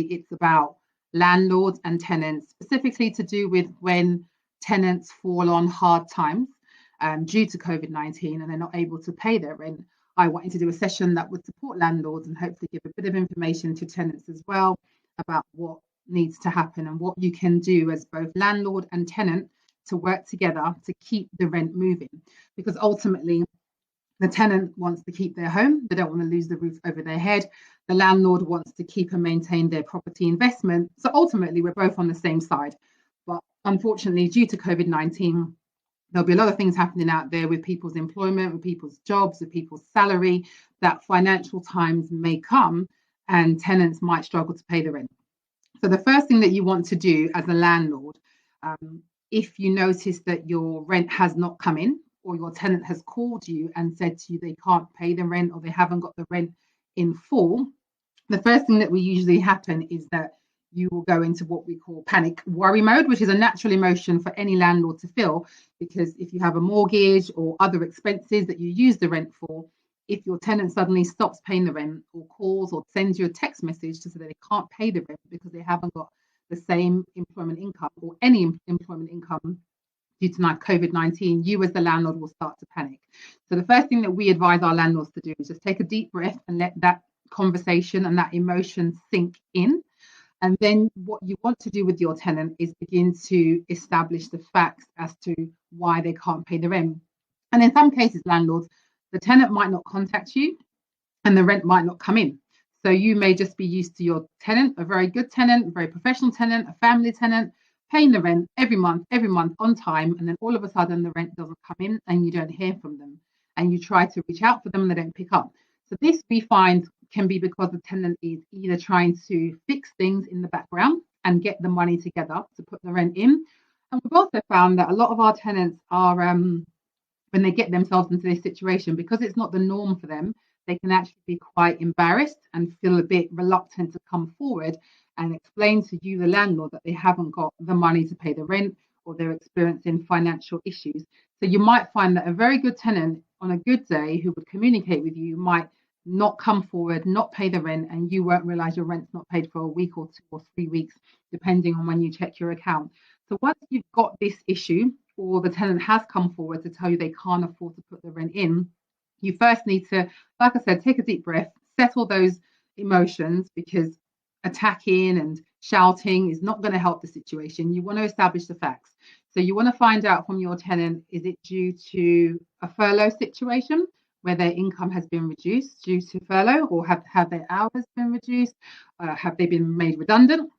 it's about landlords and tenants, specifically to do with when tenants fall on hard times due to COVID-19 and they're not able to pay their rent. I wanted to do a session that would support landlords and hopefully give a bit of information to tenants as well about what needs to happen and what you can do as both landlord and tenant to work together to keep the rent moving. Because ultimately, the tenant wants to keep their home. They don't want to lose the roof over their head. The landlord wants to keep and maintain their property investment. So ultimately, we're both on the same side. But unfortunately, due to COVID-19, there'll be a lot of things happening out there with people's employment, with people's jobs, with people's salary, that financial times may come and tenants might struggle to pay the rent. So the first thing that you want to do as a landlord, if you notice that your rent has not come in, or your tenant has called you and said to you they can't pay the rent or they haven't got the rent in full, the first thing that will usually happen is that you will go into what we call panic worry mode, which is a natural emotion for any landlord to feel, because if you have a mortgage or other expenses that you use the rent for, if your tenant suddenly stops paying the rent or calls or sends you a text message to say that they can't pay the rent because they haven't got the same employment income or any employment income due to COVID-19, you as the landlord will start to panic. So the first thing that we advise our landlords to do is just take a deep breath and let that conversation and that emotion sink in. And then what you want to do with your tenant is begin to establish the facts as to why they can't pay the rent. And in some cases, landlords, the tenant might not contact you and the rent might not come in. So you may just be used to your tenant, a very good tenant, a very professional tenant, a family tenant, paying the rent every month on time, and then all of a sudden the rent doesn't come in and you don't hear from them, and you try to reach out for them and they don't pick up. So this we find can be because the tenant is either trying to fix things in the background and get the money together to put the rent in. And we've also found that a lot of our tenants are, when they get themselves into this situation, because it's not the norm for them, they can actually be quite embarrassed and feel a bit reluctant to come forward and explain to you, the landlord, that they haven't got the money to pay the rent or they're experiencing financial issues. So you might find that a very good tenant on a good day who would communicate with you might not come forward, not pay the rent, and you won't realize your rent's not paid for a week or 2 or 3 weeks, depending on when you check your account. So once you've got this issue, or the tenant has come forward to tell you they can't afford to put the rent in, you first need to, like I said, take a deep breath, settle those emotions, because attacking and shouting is not going to help the situation. You want to establish the facts. So you want to find out from your tenant, is it due to a furlough situation where their income has been reduced due to furlough, or have their hours been reduced? Have they been made redundant,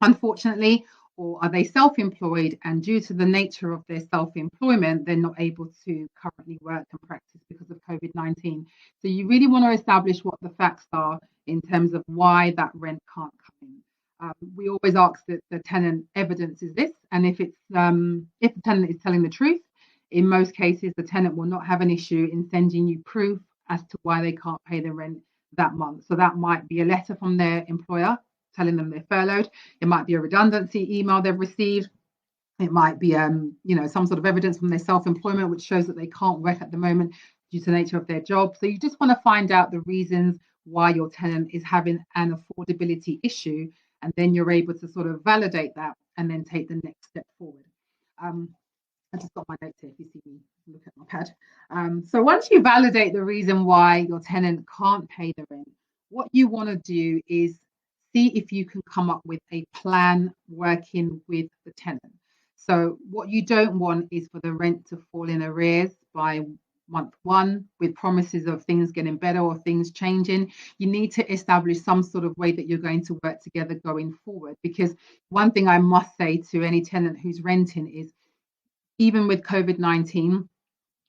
unfortunately? Or are they self-employed, and due to the nature of their self-employment, they're not able to currently work and practice because of COVID-19? So you really want to establish what the facts are in terms of why that rent can't come in. We always ask that the tenant evidences this, and if the tenant is telling the truth, in most cases the tenant will not have an issue in sending you proof as to why they can't pay the rent that month. So that might be a letter from their employer telling them they're furloughed. It might be a redundancy email they've received. It might be some sort of evidence from their self-employment which shows that they can't work at the moment due to the nature of their job. So you just want to find out the reasons why your tenant is having an affordability issue, and then you're able to sort of validate that and then take the next step forward. I just got my notes here if you see me look at my pad. So once you validate the reason why your tenant can't pay the rent, what you want to do is see if you can come up with a plan working with the tenant. So what you don't want is for the rent to fall in arrears by month 1 with promises of things getting better or things changing. You need to establish some sort of way that you're going to work together going forward, because one thing I must say to any tenant who's renting is, even with COVID-19,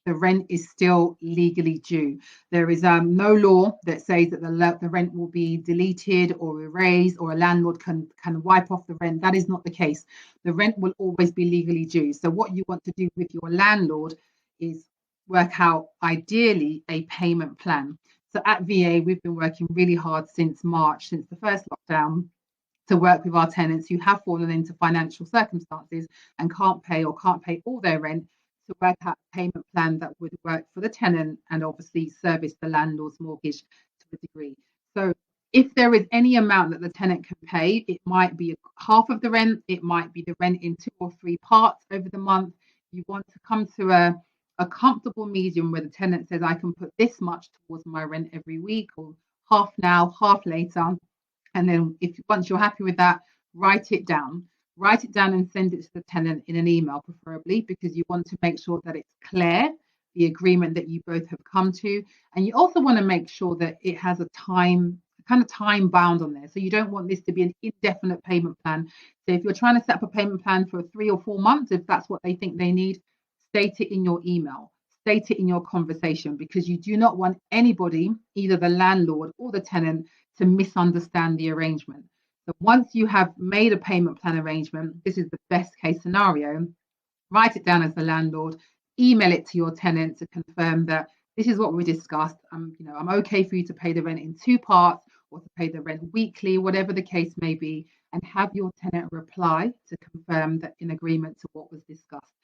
the rent is still legally due. There is no law that says that the rent will be deleted or erased, or a landlord can wipe off the rent. That is not the case. The rent will always be legally due. So what you want to do with your landlord is work out, ideally, a payment plan. So at VA, we've been working really hard since March, since the first lockdown, to work with our tenants who have fallen into financial circumstances and can't pay all their rent, to work out a payment plan that would work for the tenant and obviously service the landlord's mortgage to a degree. So If there is any amount that the tenant can pay, it might be half of the rent, it might be the rent in 2 or 3 parts over the month. You want to come to a comfortable medium where the tenant says, I can put this much towards my rent every week, or half now, half later. And then once you're happy with that, write it down. Write it down and send it to the tenant in an email, preferably, because you want to make sure that it's clear, the agreement that you both have come to. And you also want to make sure that it has a time bound on there. So you don't want this to be an indefinite payment plan. So if you're trying to set up a payment plan for 3 or 4 months, if that's what they think they need, state it in your email, state it in your conversation, because you do not want anybody, either the landlord or the tenant, to misunderstand the arrangement. So once you have made a payment plan arrangement, this is the best case scenario. Write it down as the landlord, email it to your tenant to confirm that this is what we discussed. I'm okay for you to pay the rent in 2 parts, or to pay the rent weekly, whatever the case may be, and have your tenant reply to confirm that in agreement to what was discussed.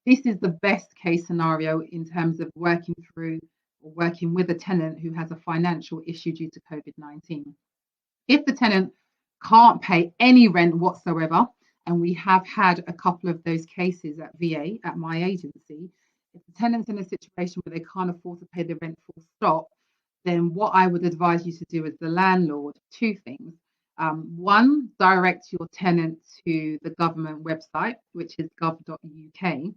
This is the best case scenario in terms of working through or working with a tenant who has a financial issue due to COVID-19. If the tenant can't pay any rent whatsoever, and we have had a couple of those cases at VA, at my agency, if the tenant's in a situation where they can't afford to pay the rent full stop, then what I would advise you to do as the landlord, 2 things. One, direct your tenant to the government website, which is gov.uk,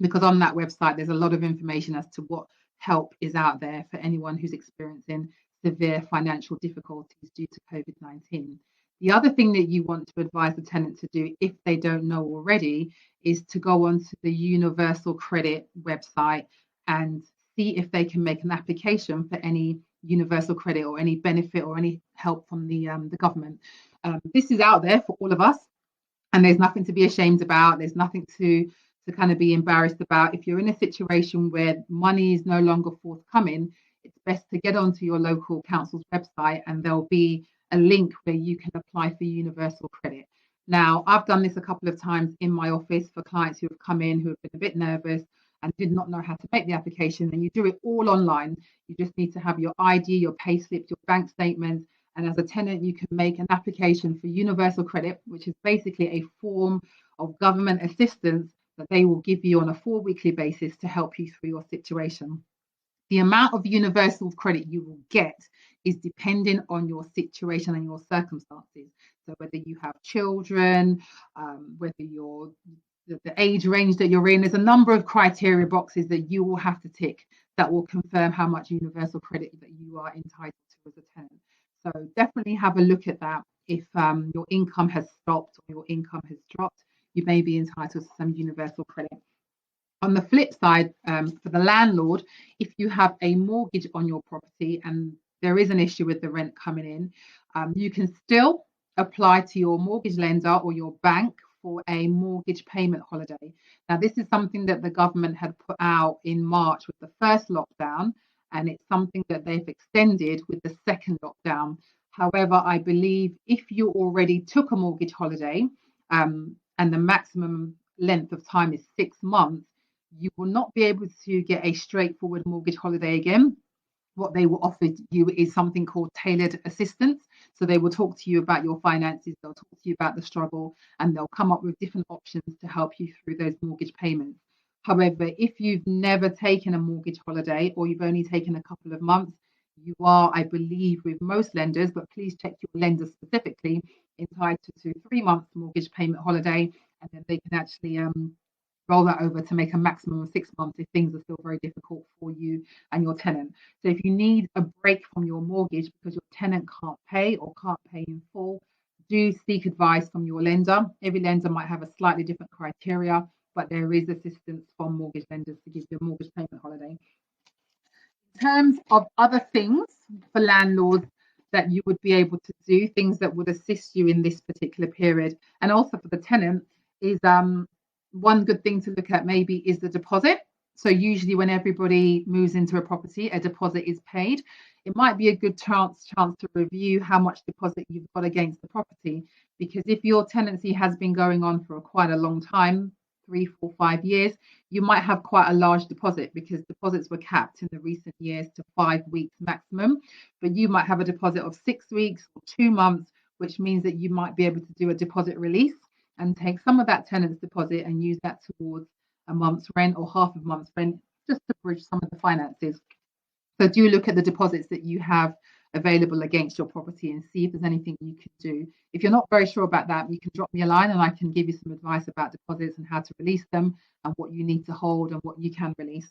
because on that website there's a lot of information as to what help is out there for anyone who's experiencing severe financial difficulties due to COVID-19. The other thing that you want to advise the tenant to do, if they don't know already, is to go onto the Universal Credit website and see if they can make an application for any universal credit or any benefit or any help from the government. This is out there for all of us, and there's nothing to be ashamed about. There's nothing to kind of be embarrassed about. If you're in a situation where money is no longer forthcoming, it's best to get onto your local council's website, and there'll be a link where you can apply for universal credit. Now, I've done this a couple of times in my office for clients who have come in who have been a bit nervous and did not know how to make the application, and you do it all online. You just need to have your ID, your pay slips, your bank statements, and as a tenant, you can make an application for universal credit, which is basically a form of government assistance that they will give you on a 4-weekly basis to help you through your situation. The amount of universal credit you will get is dependent on your situation and your circumstances. So whether you have children, whether you're the age range that you're in, there's a number of criteria boxes that you will have to tick that will confirm how much universal credit that you are entitled to as a tenant. So definitely have a look at that. If your income has stopped or your income has dropped, you may be entitled to some universal credit. On the flip side, for the landlord, if you have a mortgage on your property and there is an issue with the rent coming in, you can still apply to your mortgage lender or your bank for a mortgage payment holiday. Now, this is something that the government had put out in March with the first lockdown, and it's something that they've extended with the second lockdown. However, I believe if you already took a mortgage holiday, and the maximum length of time is 6 months, you will not be able to get a straightforward mortgage holiday again. What they will offer you is something called tailored assistance. So they will talk to you about your finances, they'll talk to you about the struggle, and they'll come up with different options to help you through those mortgage payments. However, if you've never taken a mortgage holiday or you've only taken a couple of months, you are, I believe, with most lenders, but please check your lender specifically, entitled to 3 months mortgage payment holiday, and then they can actually roll that over to make a maximum of 6 months if things are still very difficult for you and your tenant. So if you need a break from your mortgage because your tenant can't pay or can't pay in full, do seek advice from your lender. Every lender might have a slightly different criteria, but there is assistance from mortgage lenders to give you a mortgage payment holiday. In terms of other things for landlords that you would be able to do, things that would assist you in this particular period, and also for the tenant, is one good thing to look at maybe is the deposit. So usually when everybody moves into a property, a deposit is paid. It might be a good chance to review how much deposit you've got against the property, because if your tenancy has been going on for quite a long time, 3, 4, 5 years, you might have quite a large deposit because deposits were capped in the recent years to 5 weeks maximum. But you might have a deposit of 6 weeks or 2 months, which means that you might be able to do a deposit release and take some of that tenant's deposit and use that towards a month's rent or half a month's rent, just to bridge some of the finances. So do look at the deposits that you have available against your property and see if there's anything you can do. If you're not very sure about that, you can drop me a line and I can give you some advice about deposits and how to release them and what you need to hold and what you can release.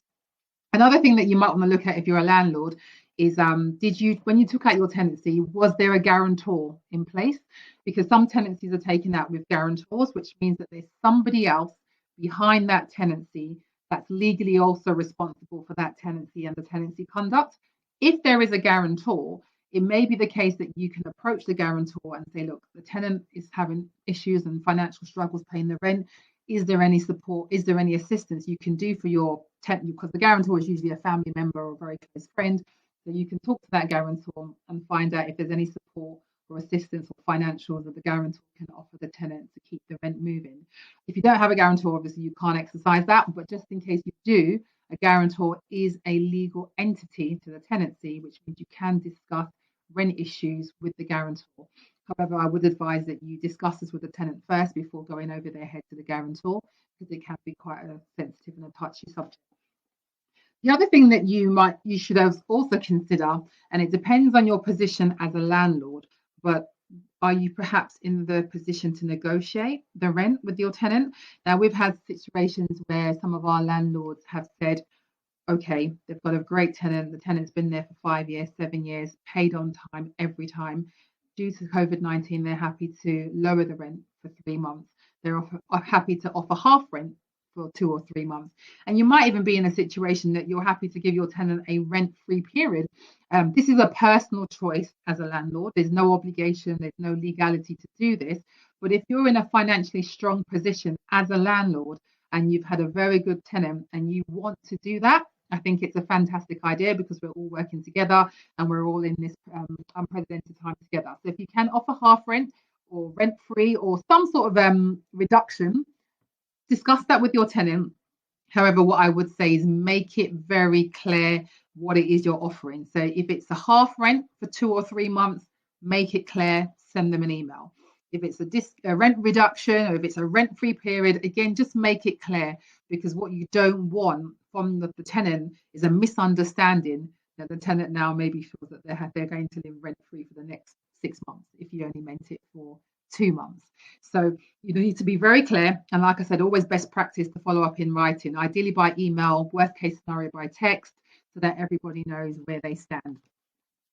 Another thing that you might want to look at if you're a landlord is when you took out your tenancy, was there a guarantor in place? Because some tenancies are taken out with guarantors, which means that there's somebody else behind that tenancy that's legally also responsible for that tenancy and the tenancy conduct. If there is a guarantor, it may be the case that you can approach the guarantor and say, look, the tenant is having issues and financial struggles paying the rent. Is there any support? Is there any assistance you can do for your tenant? Because the guarantor is usually a family member or a very close friend. So you can talk to that guarantor and find out if there's any support or assistance or financials that the guarantor can offer the tenant to keep the rent moving. If you don't have a guarantor, obviously you can't exercise that, but just in case you do, a guarantor is a legal entity to the tenancy, which means you can discuss rent issues with the guarantor. However, I would advise that you discuss this with the tenant first before going over their head to the guarantor, because it can be quite a sensitive and a touchy subject. The other thing that you should also consider, and it depends on your position as a landlord, but are you perhaps in the position to negotiate the rent with your tenant? Now, we've had situations where some of our landlords have said, okay, they've got a great tenant. The tenant's been there for 5 years, 7 years, paid on time every time. Due to COVID-19, they're happy to lower the rent for 3 months. They're happy to offer half rent for 2 or 3 months. And you might even be in a situation that you're happy to give your tenant a rent-free period. This is a personal choice as a landlord. There's no obligation, there's no legality to do this. But if you're in a financially strong position as a landlord and you've had a very good tenant and you want to do that, I think it's a fantastic idea because we're all working together and we're all in this unprecedented time together. So if you can offer half rent or rent free or some sort of reduction, discuss that with your tenant. However, what I would say is make it very clear what it is you're offering. So if it's a half rent for 2 or 3 months, make it clear, send them an email. If it's a rent reduction or if it's a rent-free period, again, just make it clear, because what you don't want from the tenant is a misunderstanding that the tenant now maybe feels that they're going to live rent-free for the next 6 months if you only meant it for 2 months. So you need to be very clear. And like I said, always best practice to follow up in writing, ideally by email, worst case scenario by text, so that everybody knows where they stand.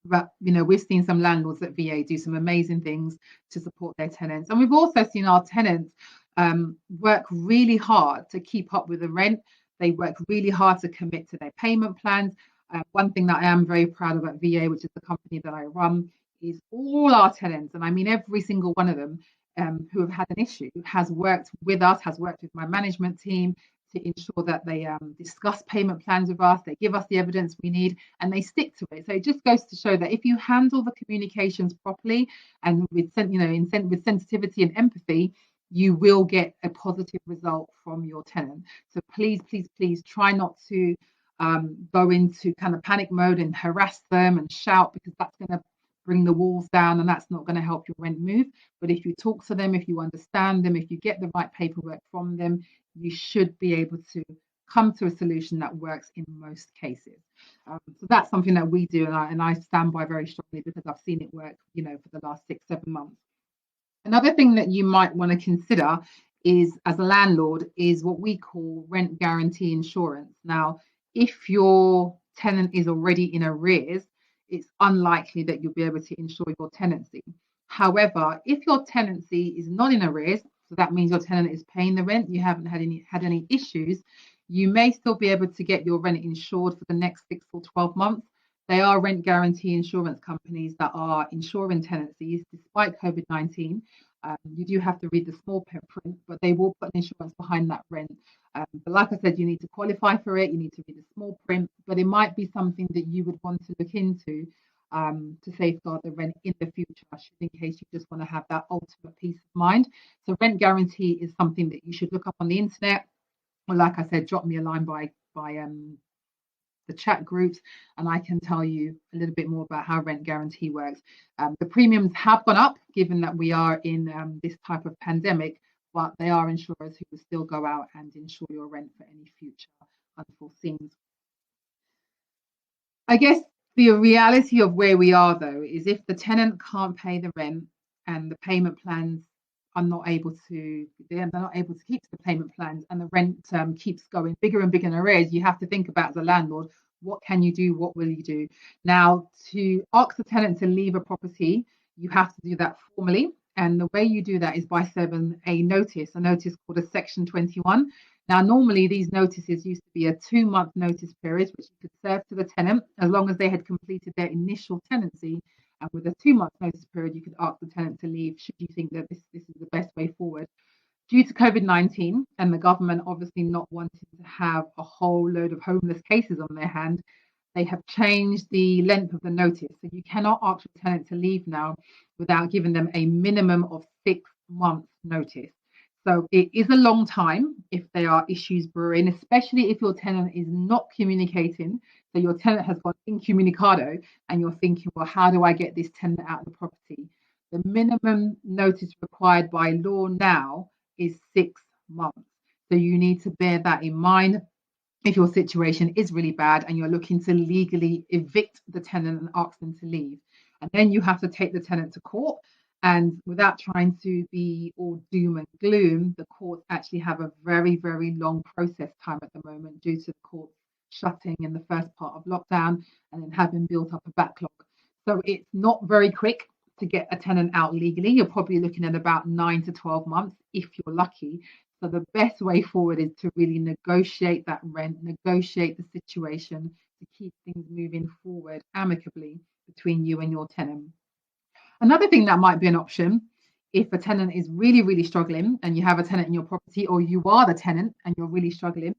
But we've seen some landlords at VA do some amazing things to support their tenants, and we've also seen our tenants work really hard to keep up with the rent. They work really hard to commit to their payment plans. One thing that I am very proud of at VA, which is the company that I run, is all our tenants, and I mean every single one of them who have had an issue, has worked with us, has worked with my management team to ensure that they discuss payment plans with us, they give us the evidence we need, and they stick to it. So it just goes to show that if you handle the communications properly and with sensitivity and empathy, you will get a positive result from your tenant. So please, please, please try not to go into kind of panic mode and harass them and shout, because that's going to bring the walls down and that's not going to help your rent move. But if you talk to them, if you understand them, if you get the right paperwork from them, you should be able to come to a solution that works in most cases. So that's something that we do, and I stand by very strongly because I've seen it work, for the last 6-7 months. Another thing that you might want to consider is, as a landlord, is what we call rent guarantee insurance. Now, if your tenant is already in arrears, it's unlikely that you'll be able to insure your tenancy. However, if your tenancy is not in arrears, so that means your tenant is paying the rent, you haven't had any issues, you may still be able to get your rent insured for the next 6 or 12 months. They are rent guarantee insurance companies that are insuring tenancies despite COVID-19. You do have to read the small print, but they will put an insurance behind that rent. But like I said, you need to qualify for it. You need to read the small print, but it might be something that you would want to look into to safeguard the rent in the future, in case you just want to have that ultimate peace of mind. So rent guarantee is something that you should look up on the internet. Well, like I said, drop me a line by the chat groups, and I can tell you a little bit more about how rent guarantee works. The premiums have gone up given that we are in this type of pandemic, but they are insurers who will still go out and insure your rent for any future unforeseen. I guess the reality of where we are, though, is if the tenant can't pay the rent and the payment plans are not able to, they're not able to keep to the payment plans, and the rent keeps going bigger and bigger in arrears, you have to think about, as a landlord, what can you do? What will you do? Now, to ask the tenant to leave a property, you have to do that formally. And the way you do that is by serving a notice called a Section 21. Now, normally these notices used to be a 2-month notice period, which you could serve to the tenant as long as they had completed their initial tenancy. And with a 2-month notice period, you could ask the tenant to leave should you think that this is the best way forward. Due to COVID-19 and the government obviously not wanting to have a whole load of homeless cases on their hand, they have changed the length of the notice. So you cannot ask your tenant to leave now without giving them a minimum of 6 months notice. So it is a long time if there are issues brewing, especially if your tenant is not communicating. So your tenant has gone incommunicado and you're thinking, well, how do I get this tenant out of the property? The minimum notice required by law now is 6 months. So you need to bear that in mind if your situation is really bad and you're looking to legally evict the tenant and ask them to leave. And then you have to take the tenant to court. And without trying to be all doom and gloom, the courts actually have a very, very long process time at the moment due to the courts shutting in the first part of lockdown and then having built up a backlog. So it's not very quick to get a tenant out legally. You're probably looking at about 9 to 12 months if you're lucky. So the best way forward is to really negotiate that rent, negotiate the situation to keep things moving forward amicably between you and your tenant. Another thing that might be an option, if a tenant is really, really struggling and you have a tenant in your property, or you are the tenant and you're really struggling,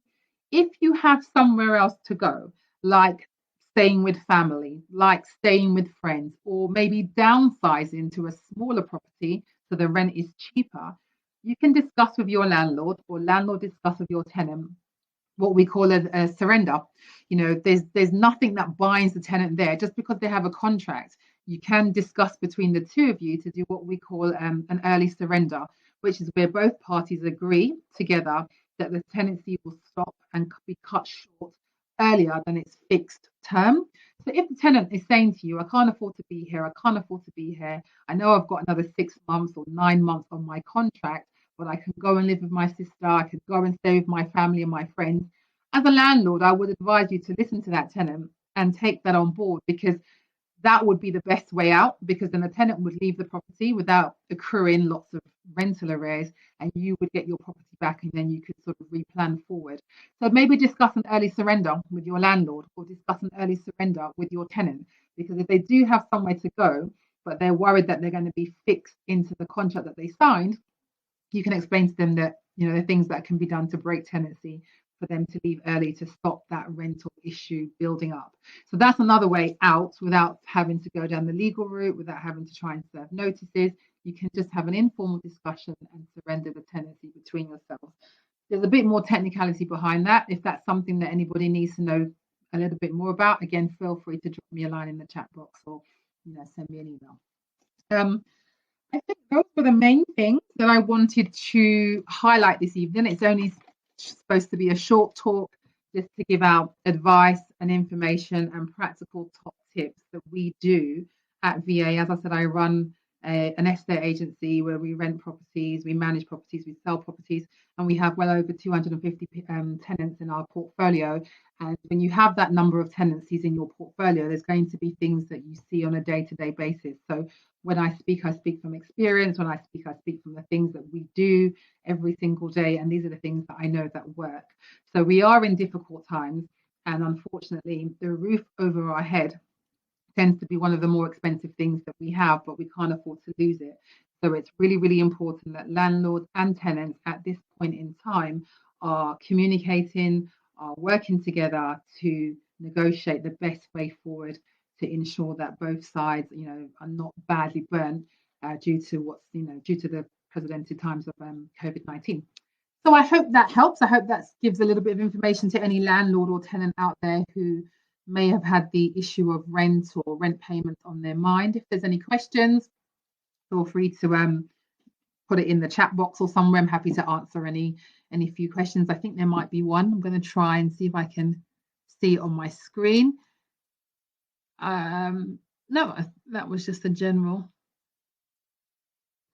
if you have somewhere else to go, like staying with family, like staying with friends, or maybe downsizing to a smaller property so the rent is cheaper, you can discuss with your landlord, or landlord discuss with your tenant, what we call a surrender. There's nothing that binds the tenant there just because they have a contract. You can discuss between the two of you to do what we call an early surrender, which is where both parties agree together that the tenancy will stop and be cut short earlier than its fixed term. So if the tenant is saying to you, I can't afford to be here, I can't afford to be here, I know I've got another 6 months or 9 months on my contract, but I can go and live with my sister, I can go and stay with my family and my friends. As a landlord, I would advise you to listen to that tenant and take that on board, because that would be the best way out, because then the tenant would leave the property without accruing lots of rental arrears, and you would get your property back, and then you could sort of replan forward. So maybe discuss an early surrender with your landlord, or discuss an early surrender with your tenant, because if they do have somewhere to go, but they're worried that they're going to be fixed into the contract that they signed, you can explain to them that there are things that can be done to break tenancy for them to leave early to stop that rental issue building up. So that's another way out without having to go down the legal route, without having to try and serve notices. You can just have an informal discussion and surrender the tenancy between yourselves. There's a bit more technicality behind that. If that's something that anybody needs to know a little bit more about, again, feel free to drop me a line in the chat box, or send me an email. I think those were the main things that I wanted to highlight this evening. It's only supposed to be a short talk just to give out advice and information and practical top tips that we do at VA. As I said, I run an estate agency where we rent properties, we manage properties, we sell properties, and we have well over 250 tenants in our portfolio. And when you have that number of tenancies in your portfolio, there's going to be things that you see on a day-to-day basis. So when I speak from experience. When I speak from the things that we do every single day. And these are the things that I know that work. So we are in difficult times. And unfortunately, the roof over our head tends to be one of the more expensive things that we have, but we can't afford to lose it. So it's really, really important that landlords and tenants at this point in time are communicating, are working together to negotiate the best way forward to ensure that both sides, are not badly burnt due to the precedented times of COVID-19. So I hope that helps. I hope that gives a little bit of information to any landlord or tenant out there who may have had the issue of rent or rent payments on their mind. If there's any questions, feel free to put it in the chat box or somewhere. I'm happy to answer any few questions. I think there might be one. I'm going to try and see if I can see it on my screen. No, that was just a general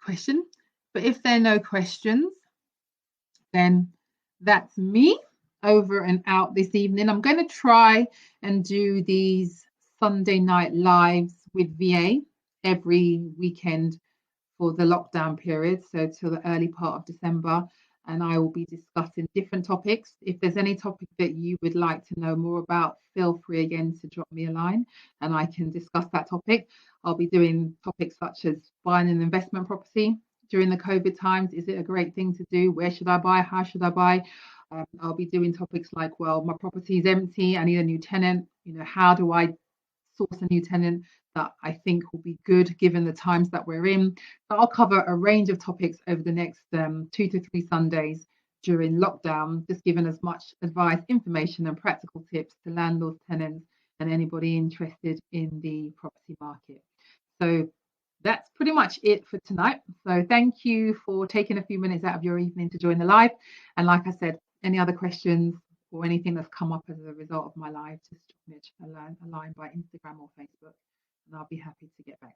question. But if there are no questions, then that's me over and out this evening. I'm going to try and do these Sunday night lives with VA every weekend for the lockdown period, so till the early part of December, and I will be discussing different topics. If there's any topic that you would like to know more about, feel free again to drop me a line and I can discuss that topic. I'll be doing topics such as buying an investment property during the COVID times. Is it a great thing to do? Where should I buy? How should I buy? I'll be doing topics like, well, my property is empty, I need a new tenant. How do I source a new tenant that I think will be good given the times that we're in? So I'll cover a range of topics over the next 2 to 3 Sundays during lockdown, just giving as much advice, information and practical tips to landlords, tenants and anybody interested in the property market. So that's pretty much it for tonight. So thank you for taking a few minutes out of your evening to join the live. And like I said, any other questions or anything that's come up as a result of my live, just drop me a line by Instagram or Facebook, and I'll be happy to get back